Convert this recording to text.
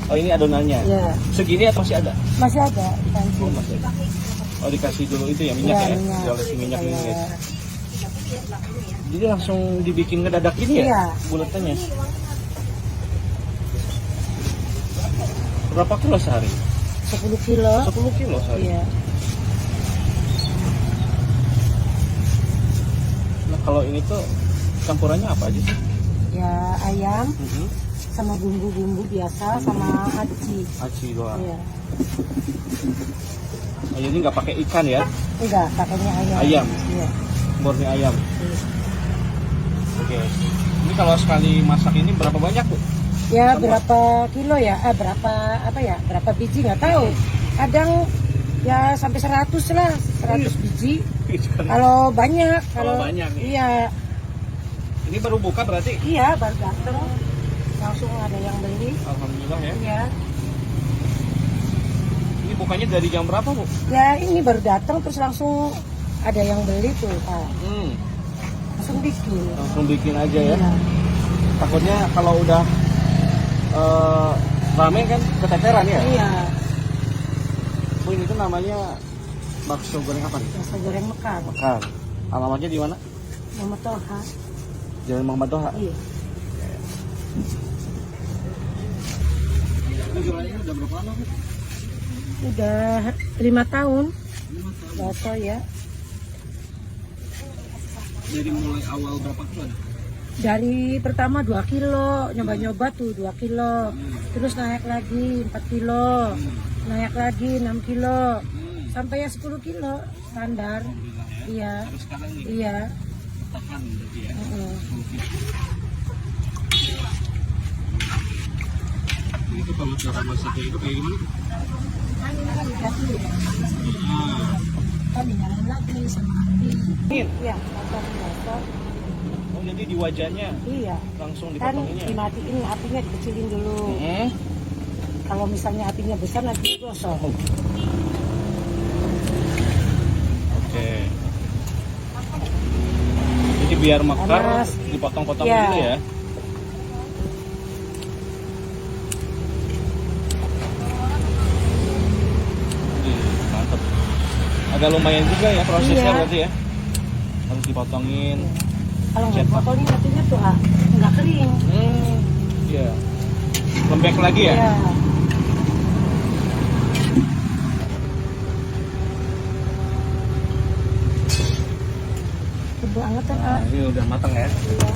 Oh, ini adonannya. Ya. Segini atau masih ada? Masih ada. Oh, masih ada. Oh, dikasih dulu itu ya minyak ya? Minyak. Diolesin minyak ini Iya. guys. Jadi langsung dibikin ngedadak ini ya? Iya. Buletannya. Berapa kilo sehari? 10 kilo. 10 kilo sehari. Iya. Nah, kalau ini tuh campurannya apa aja sih? Ya ayam sama bumbu-bumbu biasa sama aci. Aci doang. Iya. Oh, jadi nggak pakai ikan ya? Enggak, pakainya ayam. Ayam? Iya. Murni ayam. Iya. Oke. Ini kalau sekali masak ini berapa banyak, Bu? Ya berapa kilo ya? Berapa apa ya? Berapa biji nggak tahu. Kadang ya sampai 100 lah, 100 biji. Kalau banyak, Kalau banyak nih. Iya. Ini baru buka berarti? Iya, baru datang. Langsung ada yang beli. Alhamdulillah ya. Iya. Ini bukanya dari jam berapa, Bu? Ya ini baru datang terus langsung ada yang beli tuh, Pak. Langsung bikin. Langsung bikin aja ya. Iya. Takutnya kalau udah rame kan keteteran ya. Iya. Bu, ini tuh namanya bakso goreng apa nih? Bakso goreng Mekar. Mekar. Alamatnya di mana? Muhammad Toha. Jalan Muhammad Toha. Iya. Ini jualannya udah berapa lama, Bu? Udah 5 tahun. Bakso ya. Dari mulai awal berapa kilo? Dari pertama 2 kilo, nyoba-nyoba tuh 2 kilo. Terus naik lagi 4 kilo. Naik lagi 6 kilo. Sampai ya 10 kilo standar. Iya. Terus sekarang nih, Iya. tahan berarti ya. Itu kalau cara masaknya itu kayak gimana? Kan dinyalain lagi sama api. Iya, potong bakso. Oh, jadi di wajannya Iya. langsung Kan dipotonginnya? dimatiin apinya, dikecilin dulu. Hmm. Kalau misalnya apinya besar nanti gosong. Oke. Jadi biar mekar Panas. dipotong-potong Iya. gitu ya. Mantap. Agak lumayan juga ya prosesnya Iya. berarti ya. Harus dipotongin. Kalau nggak Cetak. potongin nantinya tuh nggak kering. Iya. Lembek lagi ya? Iya. Banget kan, Nah, ini udah matang ya. Iya.